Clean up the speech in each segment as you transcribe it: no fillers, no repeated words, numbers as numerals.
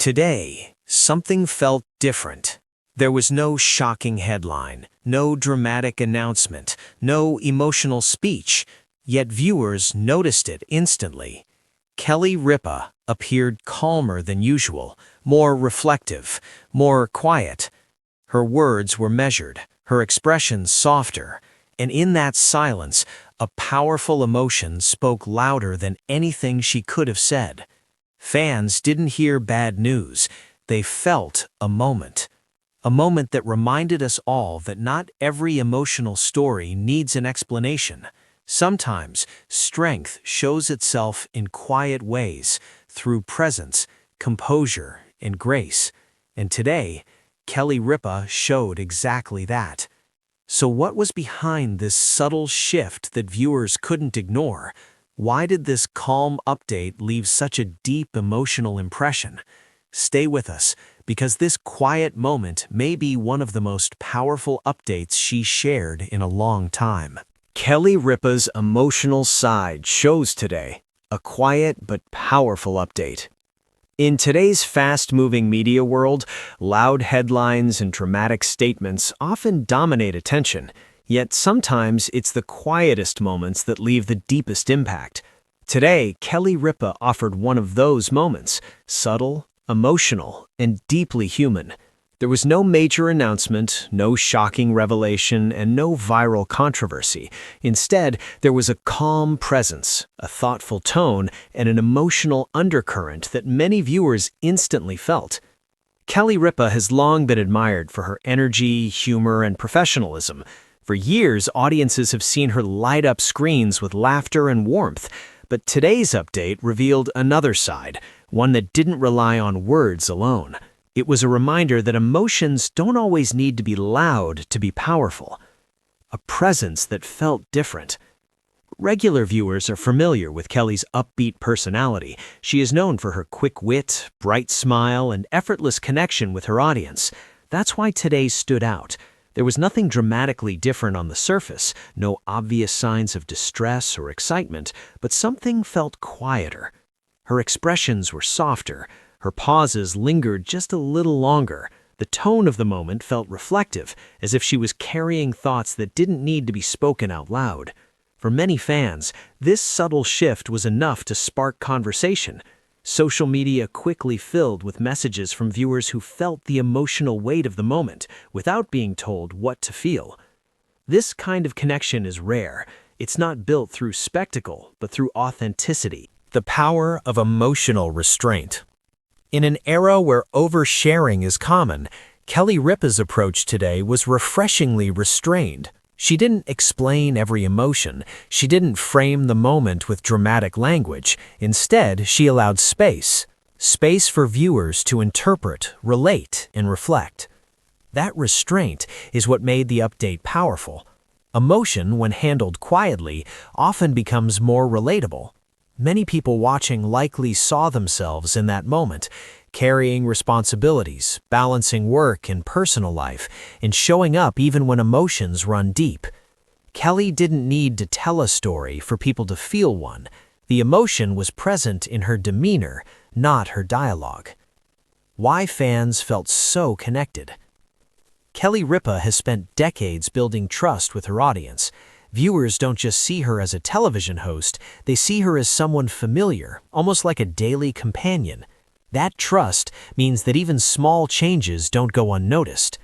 Today, something felt different. There was no shocking headline, no dramatic announcement, no emotional speech, yet viewers noticed it instantly. Kelly Ripa appeared calmer than usual, more reflective, more quiet. Her words were measured, her expressions softer, and in that silence, a powerful emotion spoke louder than anything she could have said. Fans didn't hear bad news, they felt a moment that reminded us all that not every emotional story needs an explanation. Sometimes, strength shows itself in quiet ways, through presence, composure, and grace. And today, Kelly Ripa showed exactly that. So what was behind this subtle shift that viewers couldn't ignore? Why did this calm update leave such a deep emotional impression? Stay with us, because this quiet moment may be one of the most powerful updates she shared in a long time. Kelly Ripa's emotional side shows today, a quiet but powerful update. In today's fast-moving media world, loud headlines and dramatic statements often dominate attention, yet sometimes it's the quietest moments that leave the deepest impact. Today, Kelly Ripa offered one of those moments, subtle, emotional, and deeply human. There was no major announcement, no shocking revelation, and no viral controversy. Instead, there was a calm presence, a thoughtful tone, and an emotional undercurrent that many viewers instantly felt. Kelly Ripa has long been admired for her energy, humor, and professionalism. For years, audiences have seen her light up screens with laughter and warmth. But today's update revealed another side, one that didn't rely on words alone. It was a reminder that emotions don't always need to be loud to be powerful. A presence that felt different. Regular viewers are familiar with Kelly's upbeat personality. She is known for her quick wit, bright smile, and effortless connection with her audience. That's why today stood out. There was nothing dramatically different on the surface, no obvious signs of distress or excitement, but something felt quieter. Her expressions were softer. Her pauses lingered just a little longer. The tone of the moment felt reflective, as if she was carrying thoughts that didn't need to be spoken out loud. For many fans, this subtle shift was enough to spark conversation. Social media quickly filled with messages from viewers who felt the emotional weight of the moment without being told what to feel. This kind of connection is rare. It's not built through spectacle, but through authenticity. The power of emotional restraint. In an era where oversharing is common, Kelly Ripa's approach today was refreshingly restrained. She didn't explain every emotion. She didn't frame the moment with dramatic language. Instead, she allowed space for viewers to interpret, relate, and reflect. That restraint is what made the update powerful. Emotion, when handled quietly, often becomes more relatable. Many people watching likely saw themselves in that moment, carrying responsibilities, balancing work and personal life, and showing up even when emotions run deep. Kelly didn't need to tell a story for people to feel one. The emotion was present in her demeanor, not her dialogue. Why fans felt so connected? Kelly Ripa has spent decades building trust with her audience. Viewers don't just see her as a television host, they see her as someone familiar, almost like a daily companion. That trust means that even small changes don't go unnoticed.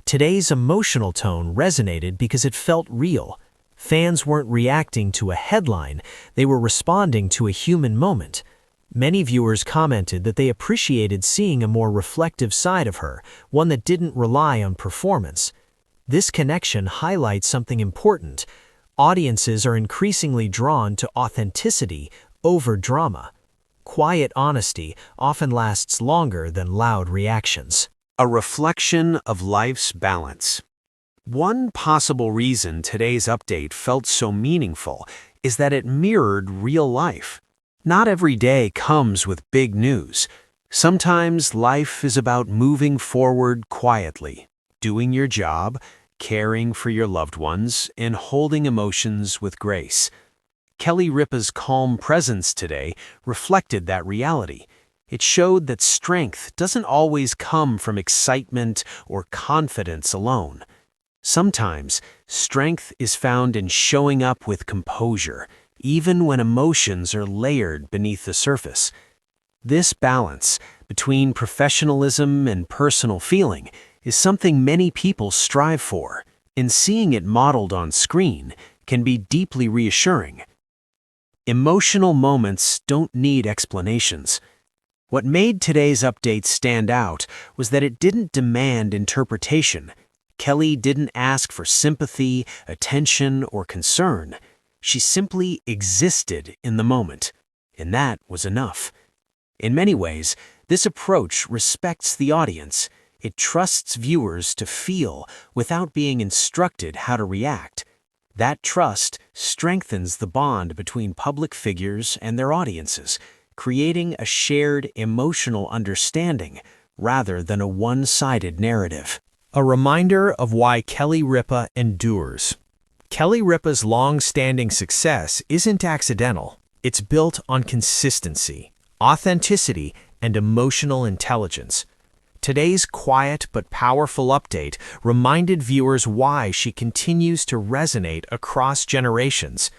Today's emotional tone resonated because it felt real. Fans weren't reacting to a headline, they were responding to a human moment. Many viewers commented that they appreciated seeing a more reflective side of her, one that didn't rely on performance. This connection highlights something important. Audiences are increasingly drawn to authenticity over drama. Quiet honesty often lasts longer than loud reactions. A reflection of life's balance. One possible reason today's update felt so meaningful is that it mirrored real life. Not every day comes with big news. Sometimes life is about moving forward quietly, doing your job, caring for your loved ones, and holding emotions with grace. Kelly Ripa's calm presence today reflected that reality. It showed that strength doesn't always come from excitement or confidence alone. Sometimes, strength is found in showing up with composure, even when emotions are layered beneath the surface. This balance between professionalism and personal feeling is something many people strive for, and seeing it modeled on screen can be deeply reassuring. Emotional moments don't need explanations. What made today's update stand out was that it didn't demand interpretation. Kelly didn't ask for sympathy, attention, or concern. She simply existed in the moment, and that was enough. In many ways, this approach respects the audience. It trusts viewers to feel without being instructed how to react. That trust strengthens the bond between public figures and their audiences, creating a shared emotional understanding rather than a one-sided narrative. A reminder of why Kelly Ripa endures. Kelly Ripa's long-standing success isn't accidental. It's built on consistency, authenticity, and emotional intelligence. Today's quiet but powerful update reminded viewers why she continues to resonate across generations.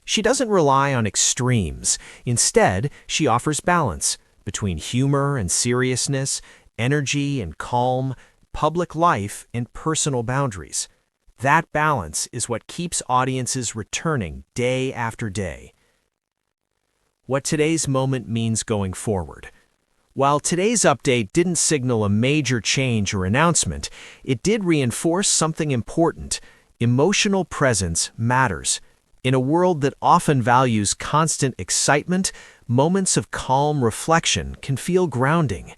She doesn't rely on extremes. Instead, she offers balance between humor and seriousness, energy and calm, public life and personal boundaries. That balance is what keeps audiences returning day after day. What today's moment means going forward. While today's update didn't signal a major change or announcement, it did reinforce something important. Emotional presence matters. In a world that often values constant excitement, moments of calm reflection can feel grounding.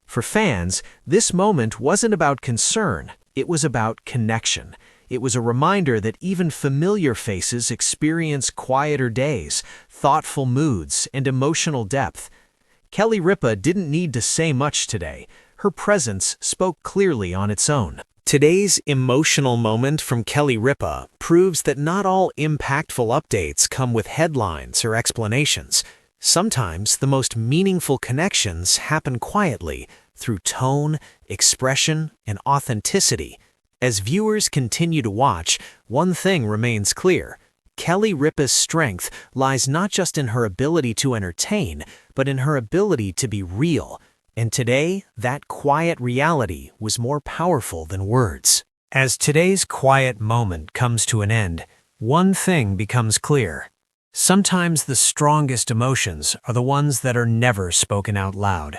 For fans, this moment wasn't about concern, it was about connection. It was a reminder that even familiar faces experience quieter days, thoughtful moods, and emotional depth. Kelly Ripa didn't need to say much today. Her presence spoke clearly on its own. Today's emotional moment from Kelly Ripa proves that not all impactful updates come with headlines or explanations. Sometimes the most meaningful connections happen quietly through tone, expression, and authenticity. As viewers continue to watch, one thing remains clear. Kelly Ripa's strength lies not just in her ability to entertain, but in her ability to be real. And today, that quiet reality was more powerful than words. As today's quiet moment comes to an end, one thing becomes clear. Sometimes the strongest emotions are the ones that are never spoken out loud.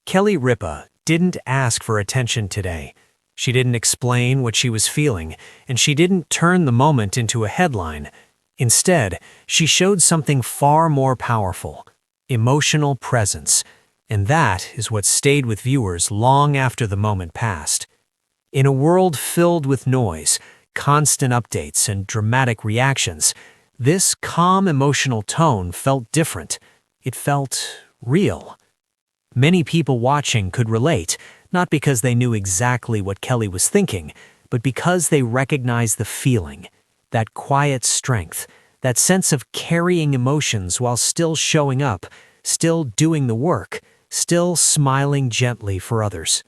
Kelly Ripa didn't ask for attention today. She didn't explain what she was feeling, and she didn't turn the moment into a headline. Instead, she showed something far more powerful: emotional presence. And that is what stayed with viewers long after the moment passed. In a world filled with noise, constant updates, and dramatic reactions, this calm emotional tone felt different. It felt real. Many people watching could relate, not because they knew exactly what Kelly was thinking, but because they recognized the feeling, that quiet strength, that sense of carrying emotions while still showing up, still doing the work, still smiling gently for others.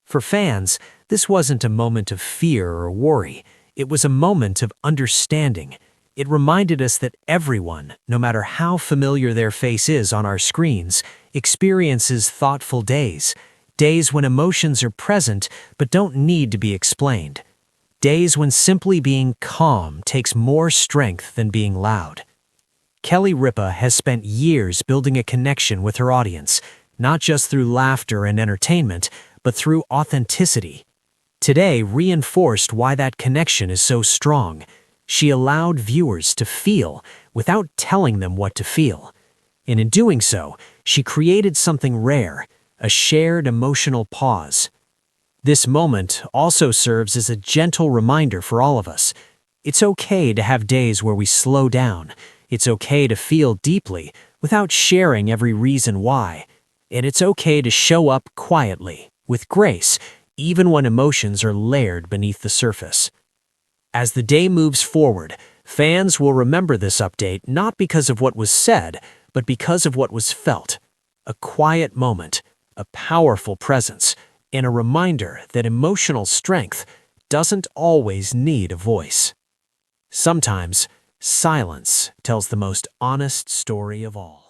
For fans, this wasn't a moment of fear or worry. It was a moment of understanding. It reminded us that everyone, no matter how familiar their face is on our screens, experiences thoughtful days. Days when emotions are present but don't need to be explained. Days when simply being calm takes more strength than being loud. Kelly Ripa has spent years building a connection with her audience, not just through laughter and entertainment, but through authenticity. Today reinforced why that connection is so strong. She allowed viewers to feel without telling them what to feel. And in doing so, she created something rare, a shared emotional pause. This moment also serves as a gentle reminder for all of us. It's okay to have days where we slow down. It's okay to feel deeply without sharing every reason why. And it's okay to show up quietly, with grace, even when emotions are layered beneath the surface. As the day moves forward, fans will remember this update not because of what was said, but because of what was felt. a quiet moment, a powerful presence, and a reminder that emotional strength doesn't always need a voice. Sometimes, silence tells the most honest story of all.